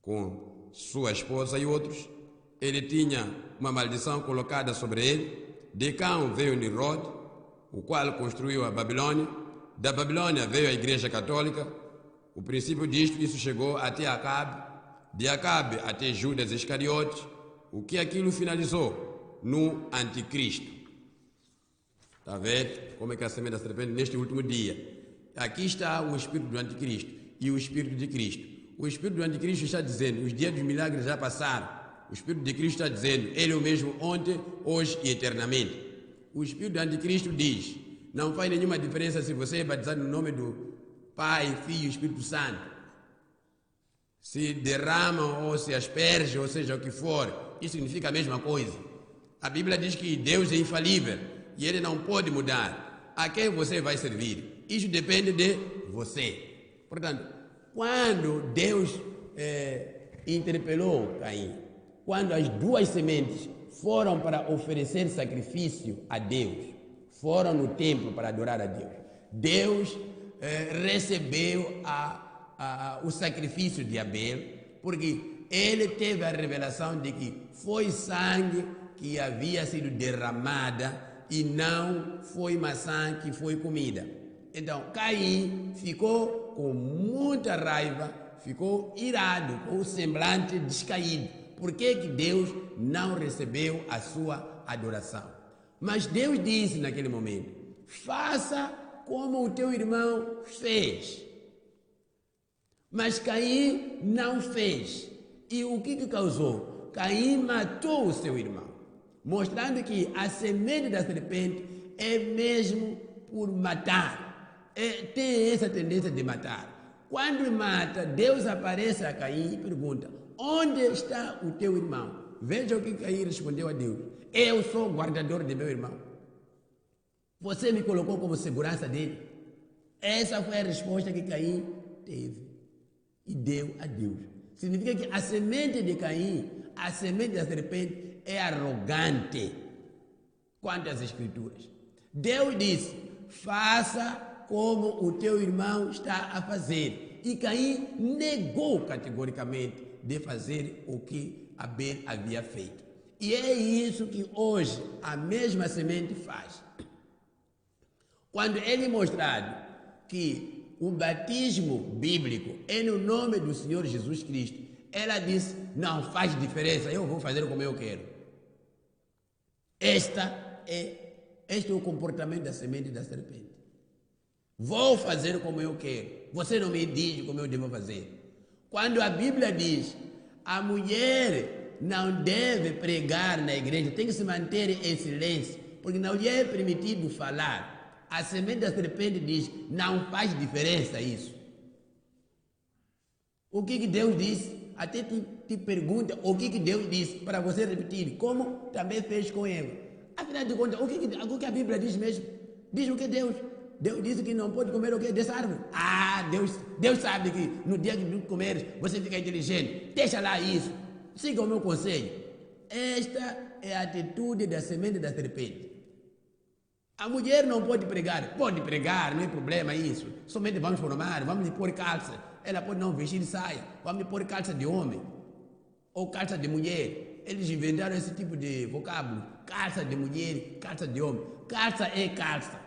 com sua esposa e outros. Ele tinha uma maldição colocada sobre ele. De Cão veio Nimrod, o qual construiu a Babilônia. Da Babilônia veio a Igreja Católica. O princípio disto, isso chegou até Acabe. De Acabe até Judas Iscariotes. O que aquilo finalizou? No Anticristo. Está vendo como é que a semente da serpente neste último dia? Aqui está o espírito do Anticristo e o espírito de Cristo. O espírito do Anticristo está dizendo: os dias dos milagres já passaram. O espírito de Cristo está dizendo: ele é o mesmo ontem, hoje e eternamente. O espírito do Anticristo diz: não faz nenhuma diferença se você é batizado no nome do Pai, Filho e Espírito Santo. Se derrama ou se asperge, ou seja, o que for, isso significa a mesma coisa. A Bíblia diz que Deus é infalível e ele não pode mudar. A quem você vai servir? Isso depende de você. Portanto, quando Deus interpelou Caim, quando as duas sementes foram para oferecer sacrifício a Deus, foram no templo para adorar a Deus, Deus recebeu o sacrifício de Abel, porque ele teve a revelação de que foi sangue que havia sido derramada e não foi maçã que foi comida. Então Caim ficou com muita raiva, ficou irado, com o semblante descaído. Por que Deus não recebeu a sua adoração? Mas Deus disse naquele momento: faça como o teu irmão fez. Mas Caim não fez. E o que causou? Caim matou o seu irmão, mostrando que a semente da serpente é mesmo por matar. Tem essa tendência de matar. Quando mata, Deus aparece a Caim e pergunta: onde está o teu irmão? Veja o que Caim respondeu a Deus: eu sou o guardador de meu irmão. Você me colocou como segurança dele. Essa foi a resposta que Caim teve e deu a Deus. Significa que a semente de Caim, a semente da serpente, é arrogante quanto às Escrituras. Deus disse: faça como o teu irmão está a fazer. E Caim negou categoricamente de fazer o que Abel havia feito. E é isso que hoje a mesma semente faz. Quando ele mostrado que o batismo bíblico é no nome do Senhor Jesus Cristo, ela disse: não faz diferença, eu vou fazer como eu quero. Este é o comportamento da semente da serpente. Vou fazer como eu quero. Você não me diz como eu devo fazer. Quando a Bíblia diz: a mulher não deve pregar na igreja, tem que se manter em silêncio, porque não lhe é permitido falar. A semente da serpente diz: não faz diferença isso. O que Deus disse? Até te pergunta o que Deus disse para você repetir, como também fez com Eva. Afinal de contas, o que a Bíblia diz mesmo? Diz o que Deus disse que não pode comer o que dessa árvore. Deus sabe que no dia que tu comeres, você fica inteligente. Deixa lá isso. Siga o meu conselho. Esta é a atitude da semente da serpente. A mulher não pode pregar. Pode pregar, não é problema isso. Somente vamos formar, vamos lhe pôr calça. Ela pode não vestir saia. Vamos lhe pôr calça de homem. Ou calça de mulher. Eles inventaram esse tipo de vocábulo. Calça de mulher, calça de homem. Calça é calça.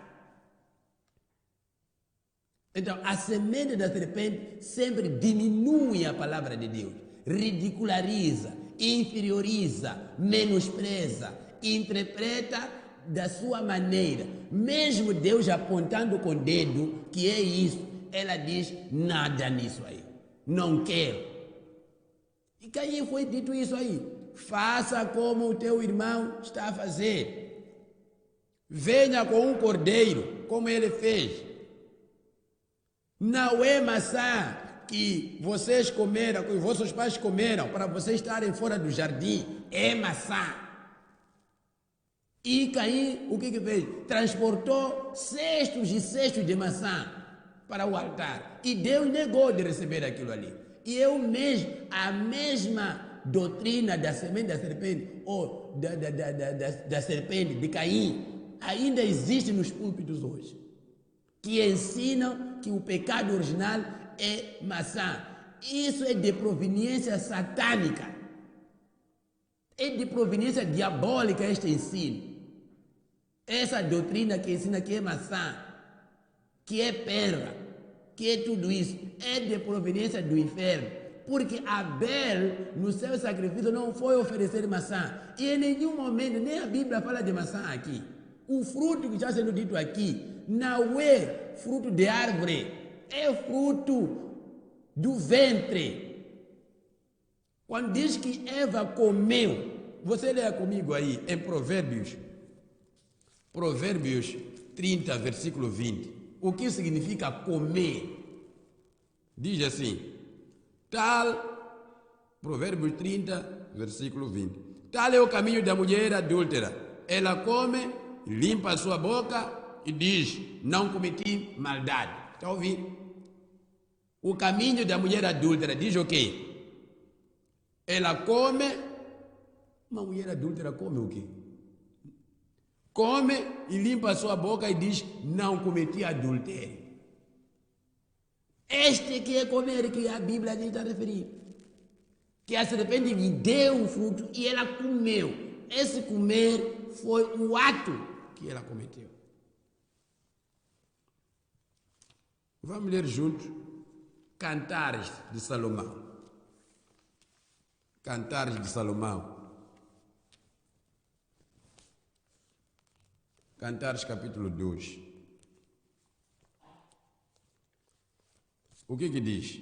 Então, a semente da serpente sempre diminui a palavra de Deus. Ridiculariza, inferioriza, menospreza, interpreta da sua maneira. Mesmo Deus apontando com o dedo que é isso, ela diz: nada nisso aí, não quero. E Caim foi dito isso aí: faça como o teu irmão está a fazer. Venha com um cordeiro, como ele fez. Não é maçã que vocês comeram, que os vossos pais comeram, para vocês estarem fora do jardim. É maçã. E Caim, o que fez? Transportou cestos e cestos de maçã para o altar. E Deus negou de receber aquilo ali. E a mesma doutrina da semente da serpente, ou da serpente de Caim, ainda existe nos púlpitos hoje. que ensinam que o pecado original é maçã. Isso é de proveniência satânica. É de proveniência diabólica este ensino. Essa doutrina que ensina que é maçã, que é pedra, que é tudo isso, é de proveniência do inferno. Porque Abel, no seu sacrifício, não foi oferecer maçã. E em nenhum momento, nem a Bíblia fala de maçã aqui. O fruto que está sendo dito aqui não é fruto de árvore, é fruto do ventre. Quando diz que Eva comeu, você leia comigo aí em Provérbios 30, versículo 20. O que significa comer? Diz assim, Provérbios 30, versículo 20. Tal é o caminho da mulher adúltera. Ela come, limpa a sua boca e diz, não cometi maldade. Está ouvindo? O caminho da mulher adúltera diz o quê? Ela come, uma mulher adúltera come o quê? Come e limpa a sua boca e diz, não cometi adultério. Este que é comer que a Bíblia está a referir. Que a serpente lhe deu um fruto e ela comeu. Esse comer foi o ato que ela cometeu. Vamos ler juntos Cantares de Salomão. Cantares de Salomão. Cantares capítulo 2. O que diz?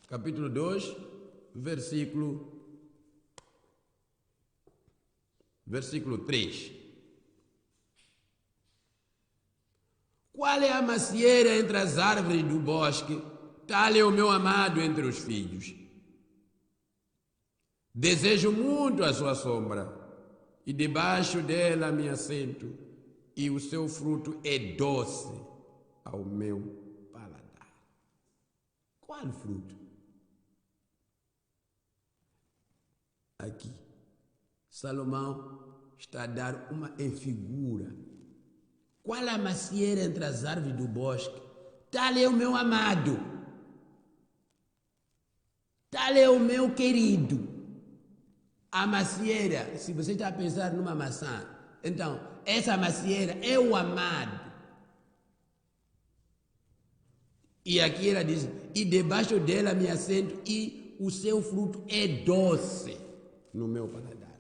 Capítulo 2, versículo 3. Qual é a macieira entre as árvores do bosque? Tal é o meu amado entre os filhos. Desejo muito a sua sombra, e debaixo dela me assento, e o seu fruto é doce ao meu paladar. Qual fruto? Aqui, Salomão está a dar uma figura. Qual a macieira entre as árvores do bosque? Tal é o meu amado. Tal é o meu querido. A macieira, se você está a pensar numa maçã, então, essa macieira é o amado. E aqui ela diz, e debaixo dela me assento, e o seu fruto é doce no meu paladar.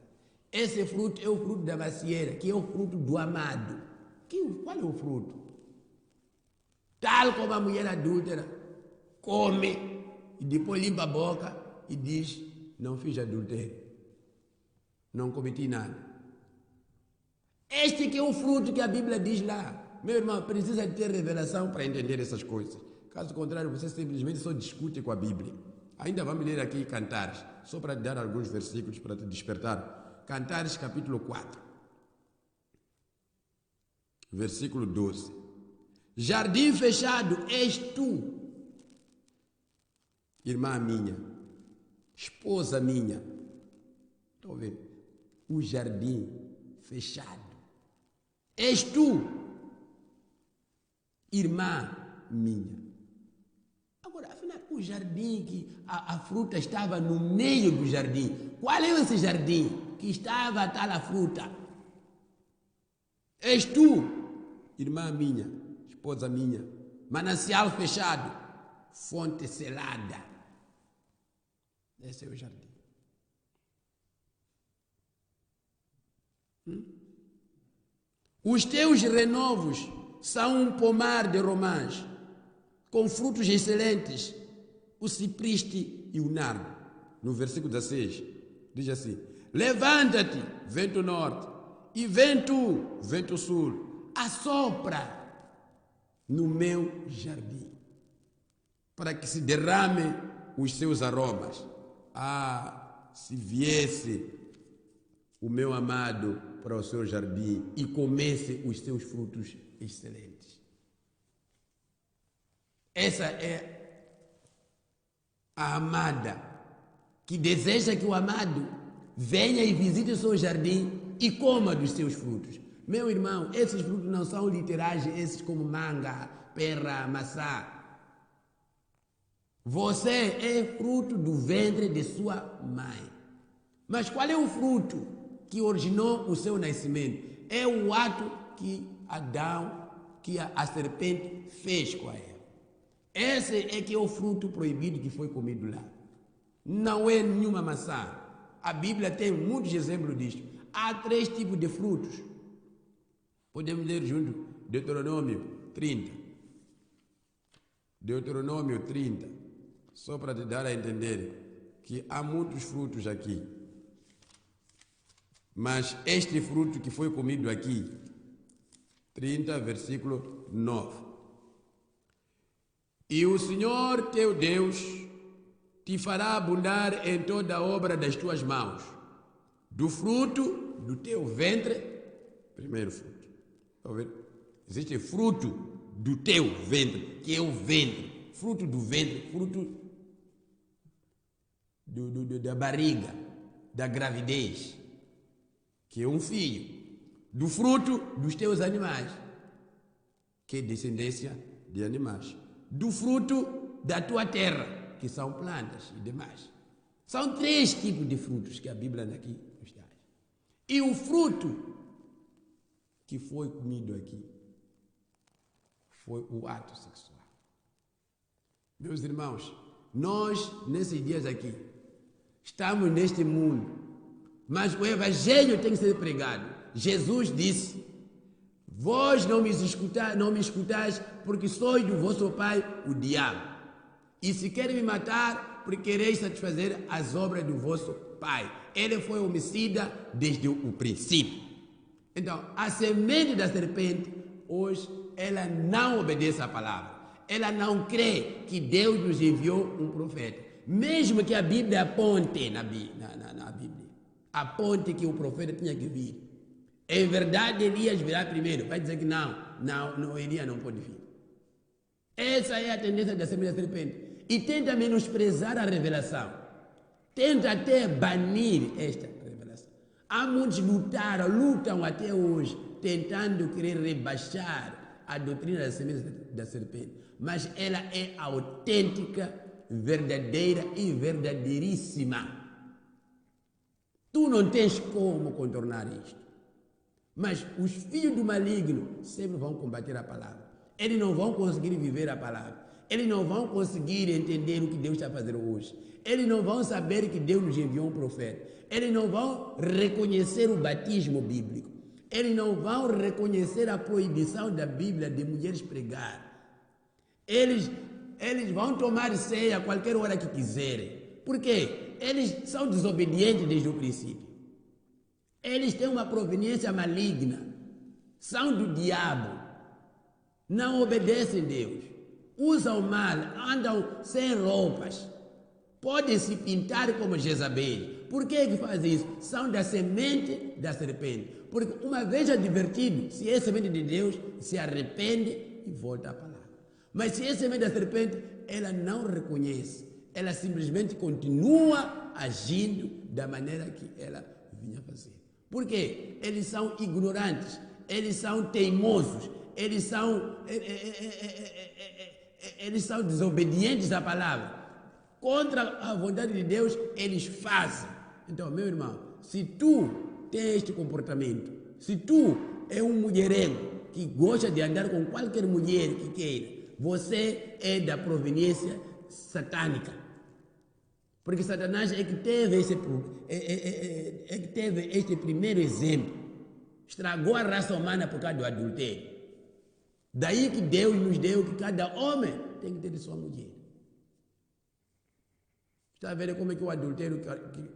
Esse fruto é o fruto da macieira, que é o fruto do amado. Qual é o fruto? Tal como a mulher adúltera come, e depois limpa a boca e diz, não fiz adultério, não cometi nada. Este que é o fruto que a Bíblia diz lá. Meu irmão, precisa ter revelação para entender essas coisas. Caso contrário, você simplesmente só discute com a Bíblia. Ainda vamos ler aqui Cantares, só para te dar alguns versículos para te despertar. Cantares capítulo 4, versículo 12. Jardim fechado és tu, irmã minha, esposa minha. Estão vendo? O jardim fechado. És tu, irmã minha. Agora, afinal, o jardim que a fruta estava no meio do jardim. Qual é esse jardim que estava a tal a fruta? És tu, irmã minha, esposa minha, manancial fechado, fonte selada. Esse é o jardim. Os teus renovos são um pomar de romãs, com frutos excelentes, o cipreste e o nardo. No versículo 16, diz assim, levanta-te, vento norte, e vento sul, assopra no meu jardim, para que se derrame os seus aromas. Ah, se viesse o meu amado para o seu jardim e comesse os seus frutos excelentes. Essa é a amada que deseja que o amado venha e visite o seu jardim e coma dos seus frutos. Meu irmão, esses frutos não são literais, esses como manga, pera, maçã. Você é fruto do ventre de sua mãe. Mas qual é o fruto que originou o seu nascimento? É o ato que a serpente fez com ela. Esse é que é o fruto proibido que foi comido lá. Não é nenhuma maçã. A Bíblia tem muitos exemplos disso. Há 3 tipos de frutos. Podemos ler junto Deuteronômio 30. Deuteronômio 30. Só para te dar a entender que há muitos frutos aqui. Mas este fruto que foi comido aqui, 30, versículo 9. E o Senhor teu Deus te fará abundar em toda a obra das tuas mãos, do fruto do teu ventre, primeiro fruto. Está vendo? Existe fruto do teu ventre, que é o ventre, fruto do ventre, fruto da barriga, da gravidez, que é um filho, do fruto dos teus animais, que é descendência de animais, do fruto da tua terra, que são plantas e demais. São 3 tipos de frutos que a Bíblia aqui nos dá. E o fruto que foi comido aqui foi o ato sexual. Meus irmãos, nós, nesses dias aqui, estamos neste mundo, mas o Evangelho tem que ser pregado. Jesus disse: vós não me escutais, porque sois do vosso pai, o diabo. E se querem me matar, porque quereis satisfazer as obras do vosso pai. Ele foi homicida desde o princípio. Então, a semente da serpente, hoje, ela não obedece à palavra. Ela não crê que Deus nos enviou um profeta. Mesmo que a Bíblia aponte na Bíblia, aponte que o profeta tinha que vir. Em verdade, Elias virá primeiro. Vai dizer que não, Elias não pode vir. Essa é a tendência da semente da serpente. E tenta menosprezar a revelação. Tenta até banir esta revelação. Há muitos lutam até hoje, tentando querer rebaixar a doutrina da semente da serpente. Mas ela é autêntica, verdadeira e verdadeiríssima. Tu não tens como contornar isto. Mas os filhos do maligno sempre vão combater a palavra. Eles não vão conseguir viver a palavra. Eles não vão conseguir entender o que Deus está fazendo hoje. Eles não vão saber que Deus nos enviou um profeta. Eles não vão reconhecer o batismo bíblico. Eles não vão reconhecer a proibição da Bíblia de mulheres pregar. Eles vão tomar ceia a qualquer hora que quiserem. Por quê? Eles são desobedientes desde o princípio. Eles têm uma proveniência maligna. São do diabo. Não obedecem a Deus. Usam mal, andam sem roupas. Podem se pintar como Jezabel. Por que fazem isso? São da semente da serpente. Porque uma vez advertido, se é semente de Deus, se arrepende e volta à palavra. Mas se é semente da serpente, ela não reconhece. Ela simplesmente continua agindo da maneira que ela vinha fazer. Por quê? Eles são ignorantes, eles são teimosos, eles são desobedientes à palavra. Contra a vontade de Deus, eles fazem. Então, meu irmão, se tu tens este comportamento, se tu é um mulherengo que gosta de andar com qualquer mulher que queira, você é da proveniência satânica. Porque Satanás é que teve este primeiro exemplo. Estragou a raça humana por causa do adultério. Daí que Deus nos deu que cada homem tem que ter sua mulher. Está a ver como é que o adultério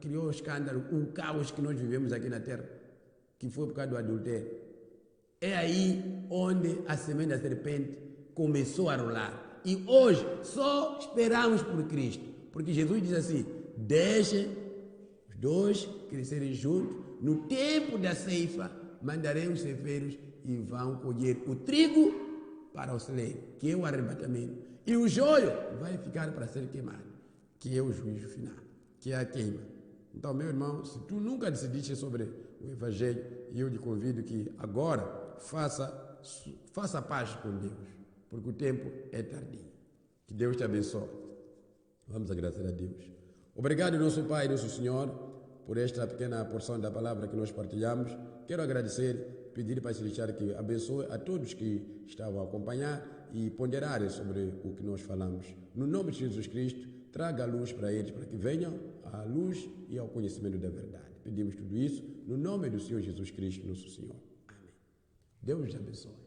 criou o escândalo, o caos que nós vivemos aqui na terra, que foi por causa do adultério. É aí onde a semente da serpente começou a rolar. E hoje só esperamos por Cristo. Porque Jesus diz assim: deixem os dois crescerem juntos, no tempo da ceifa mandarei os ceifeiros e vão colher o trigo para o celeiro, que é o arrebatamento, e o joio vai ficar para ser queimado, que é o juízo final, que é a queima. Então, meu irmão, se tu nunca decidiste sobre o Evangelho, eu te convido que agora faça paz com Deus. porque o tempo é tardio. Que Deus te abençoe. Vamos agradecer a Deus. Obrigado, nosso Pai, nosso Senhor, por esta pequena porção da palavra que nós partilhamos. Quero agradecer, pedir para Celestial que abençoe a todos que estavam a acompanhar e ponderarem sobre o que nós falamos. No nome de Jesus Cristo, traga a luz para eles, para que venham à luz e ao conhecimento da verdade. Pedimos tudo isso no nome do Senhor Jesus Cristo, nosso Senhor. Amém. Deus te abençoe.